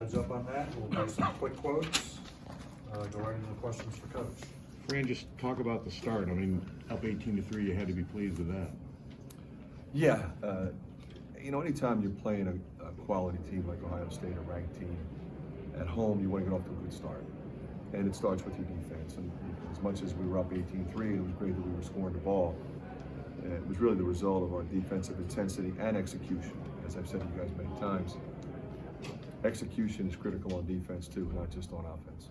Heads up on that. We'll do some quick quotes. Go right into the questions for Coach. Fran, just talk about the start. I mean, up 18-3, you had to be pleased with that. Yeah, anytime you're playing a quality team like Ohio State, a ranked team, at home, you want to get off to a good start. And it starts with your defense. And as much as we were up 18-3, it was great that we were scoring the ball. And it was really the result of our defensive intensity and execution. As I've said to you guys many times, execution is critical on defense too, not just on offense.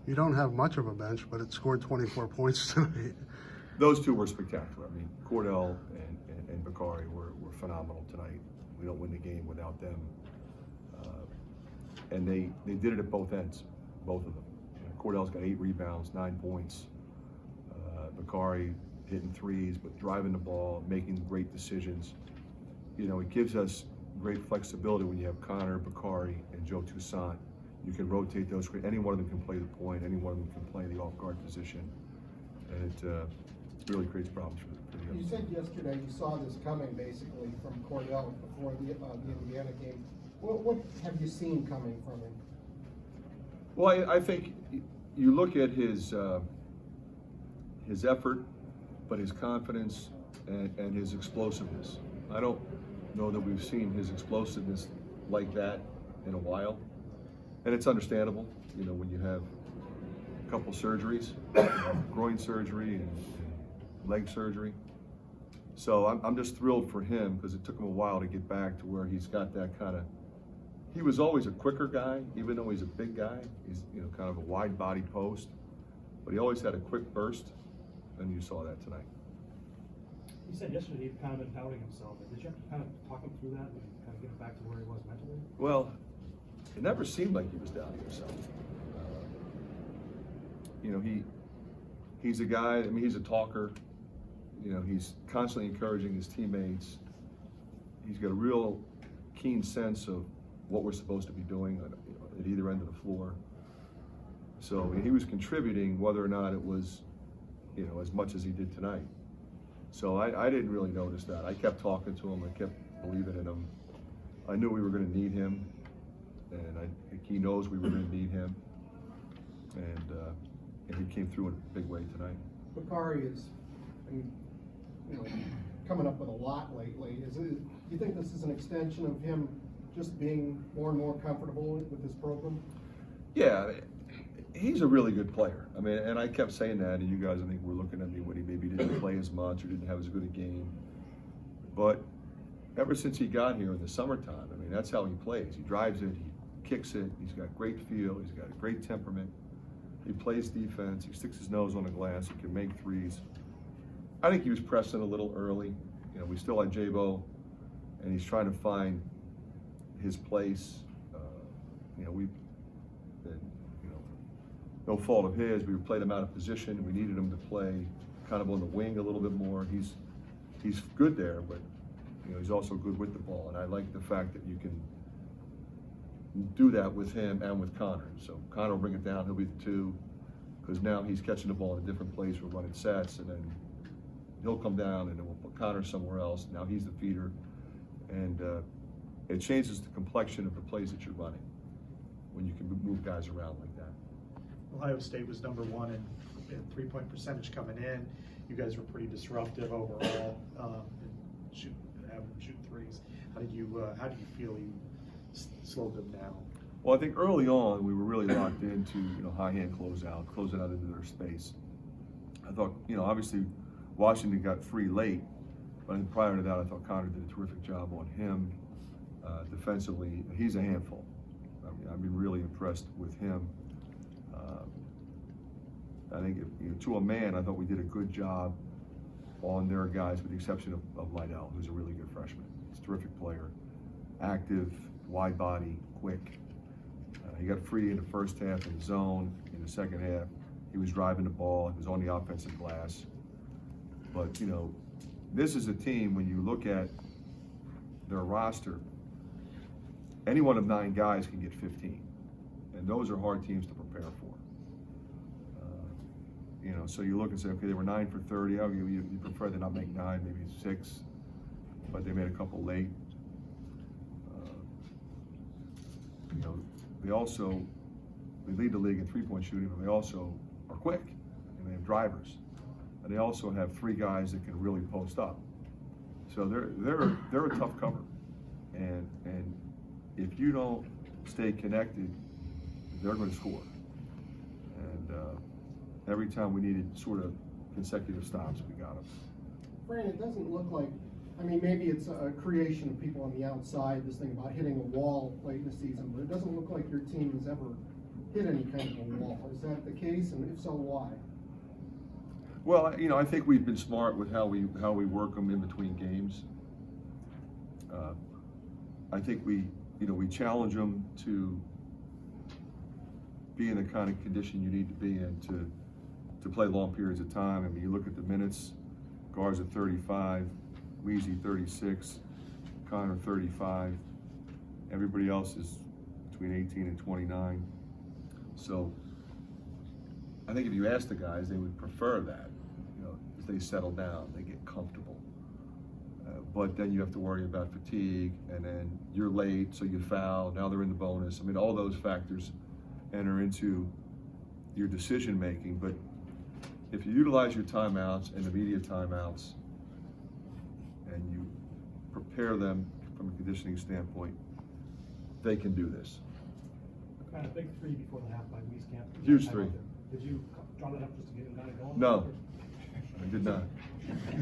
You don't have much of a bench, but it scored 24 points tonight. Those two were spectacular. I mean, Cordell and McCaffery were phenomenal tonight. We don't win the game without them. And they did it at both ends, both of them. Cordell's got 8 rebounds, 9 points. McCaffery hitting threes, but driving the ball, making great decisions. It gives us great flexibility when you have Connor, McCaffery, and Joe Toussaint. You can rotate those. Any one of them can play the point. Any one of them can play the off-guard position. And it really creates problems for the other. You said yesterday you saw this coming basically from Cordell before the Indiana game. What have you seen coming from him? Well, I think you look at his effort, but his confidence and his explosiveness. I don't know that we've seen his explosiveness like that in a while. And it's understandable, when you have a couple surgeries, groin surgery and leg surgery. So I'm just thrilled for him because it took him a while to get back to where he's got that kind of, he was always a quicker guy, even though he's a big guy. He's kind of a wide body post, but he always had a quick burst, and you saw that tonight. You said yesterday he'd kind of been doubting himself. Did you have to kind of talk him through that and kind of get him back to where he was mentally? Well, it never seemed like he was doubting himself. He's a guy, he's a talker. He's constantly encouraging his teammates. He's got a real keen sense of what we're supposed to be doing at either end of the floor. So he was contributing whether or not it was, as much as he did tonight. So I didn't really notice that. I kept talking to him. I kept believing in him. I knew we were going to need him, and I think he knows we were going to need him. And he came through in a big way tonight. McCaffery is, coming up with a lot lately. Do you think this is an extension of him just being more and more comfortable with this program? Yeah, he's a really good player. And I kept saying that, and you guys, I think, were looking at me when he maybe didn't play as much or didn't have as good a game. But ever since he got here in the summertime, that's how he plays. He drives it, he kicks it, he's got great feel, he's got a great temperament. He plays defense, he sticks his nose on the glass, he can make threes. I think he was pressing a little early. We still had J-Bo, and he's trying to find his place. No fault of his. We played him out of position. We needed him to play kind of on the wing a little bit more. He's good there, but he's also good with the ball. And I like the fact that you can do that with him and with Connor. So Connor will bring it down. He'll be the 2, because now he's catching the ball in a different place. We're running sets, and then he'll come down, and then we'll put Connor somewhere else. Now he's the feeder, and it changes the complexion of the plays that you're running when you can move guys around like that. Ohio State was #1 in 3-point percentage coming in. You guys were pretty disruptive overall, having them shoot threes. How do you feel you slowed them down? Well, I think early on we were really locked into high hand closing out into their space. I thought obviously Washington got free late, but I think prior to that I thought Connor did a terrific job on him defensively. He's a handful. I've been really impressed with him. I think to a man, I thought we did a good job on their guys, with the exception of Lydell, who's a really good freshman. He's a terrific player, active, wide body, quick. He got free in the first half in the zone. In the second half, he was driving the ball. He was on the offensive glass. But this is a team, when you look at their roster, any one of 9 guys can get 15, and those are hard teams to prepare for. So you look and say, okay, they were 9 for 30. Oh, you prefer they not make 9, maybe 6, but they made a couple late. they lead the league in three-point shooting, but they also are quick, and they have drivers. And they also have 3 guys that can really post up. So they're a tough cover. And if you don't stay connected, they're going to score. And every time we needed sort of consecutive stops, we got them. Fran, it doesn't look like, I mean, maybe it's a creation of people on the outside, this thing about hitting a wall late in the season, but it doesn't look like your team has ever hit any kind of a wall. Is that the case? And if so, why? Well, I think we've been smart with how we work them in between games. I think we challenge them to be in the kind of condition you need to be in to play long periods of time. I mean, you look at the minutes, guards at 35, Weezy 36, Connor 35. Everybody else is between 18 and 29. So I think if you ask the guys, they would prefer that. If they settle down, they get comfortable. But then you have to worry about fatigue, and then you're late, so you foul. Now they're in the bonus. I mean, all those factors enter into your decision making. But if you utilize your timeouts and immediate timeouts, and you prepare them from a conditioning standpoint, they can do this. Kind of big 3 before the half by Wieskamp. Huge 3. Did you draw that up just to get him kind of going? No, I did not.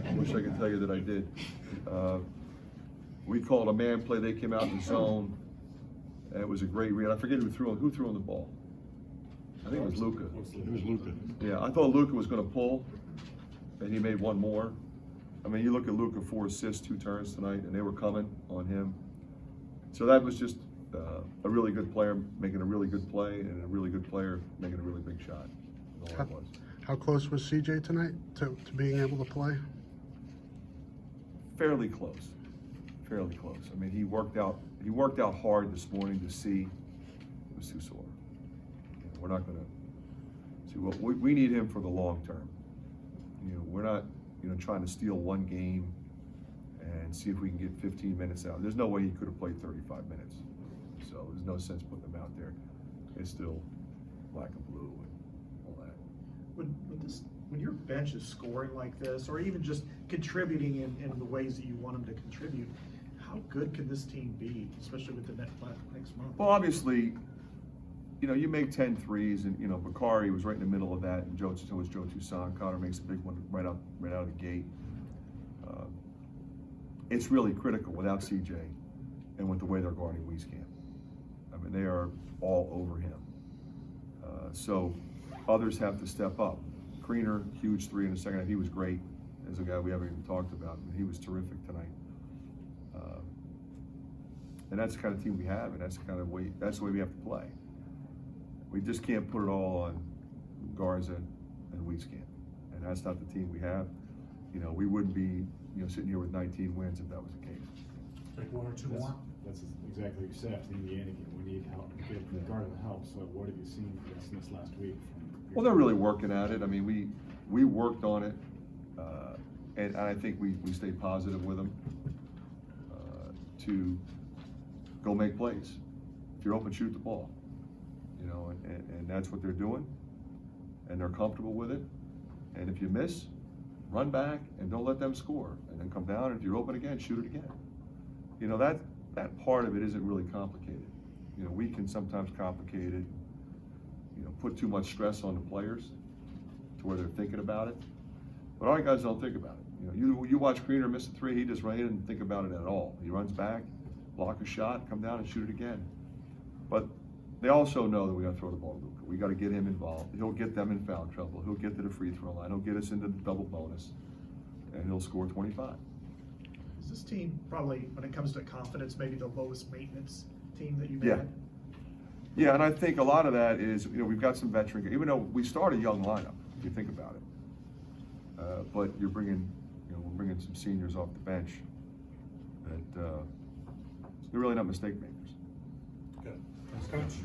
I wish I could tell you that I did. We called a man play. They came out in the zone. And it was a great read. I forget who threw on the ball. I think it was Luka. It was Luka. Yeah, I thought Luka was going to pull, and he made one more. I mean, you look at Luka, 4 assists, 2 turns tonight, and they were coming on him. So that was just a really good player making a really good play, and a really good player making a really big shot. That's all it was. How close was CJ tonight to being able to play? Fairly close. Fairly close. I mean, he worked out hard this morning to see. It was too sore. We're not going to see what we need him for the long term. We're not trying to steal one game and see if we can get 15 minutes out. There's no way he could have played 35 minutes. So there's no sense putting him out there. It's still black and blue and all that. When your bench is scoring like this, or even just contributing in the ways that you want them to contribute, how good can this team be, especially with the next month? Well, obviously, you make 10 threes, and McCaffery was right in the middle of that, and so was Joe Toussaint. Connor makes a big one right out of the gate. It's really critical without CJ and with the way they're guarding Wieskamp. I mean, they are all over him. So others have to step up. Kriener, huge 3 in the second half. He was great as a guy we haven't even talked about. I mean, he was terrific tonight. And that's the kind of team we have, and that's the way we have to play. We just can't put it all on Garza and Wieskamp, and that's not the team we have. We wouldn't be sitting here with 19 wins if that was the case. Take 1 or 2 more. That's exactly what you said. After the Indiana game, we need help. We get from the Garden help. So what have you seen this last week? Well, they're really working at it. I mean, we worked on it, and I think we stayed positive with them to go make plays. If you're open, shoot the ball. And that's what they're doing, and they're comfortable with it. And if you miss, run back and don't let them score, and then come down. And if you're open again, shoot it again. That part of it isn't really complicated. We can sometimes complicate it. Put too much stress on the players to where they're thinking about it. But our guys don't think about it. You watch Kriener miss a 3, he just ran in and think about it at all. He runs back, block a shot, come down and shoot it again. But they also know that we got to throw the ball to Luka. We got to get him involved. He'll get them in foul trouble. He'll get to the free throw line. He'll get us into the double bonus, and he'll score 25. Is this team probably, when it comes to confidence, maybe the lowest maintenance team that you've Yeah. had? Yeah, and I think a lot of that is, we've got some veteran, even though we start a young lineup, if you think about it. But we're bringing some seniors off the bench that they're really not mistake makers. Good. Thanks, Coach.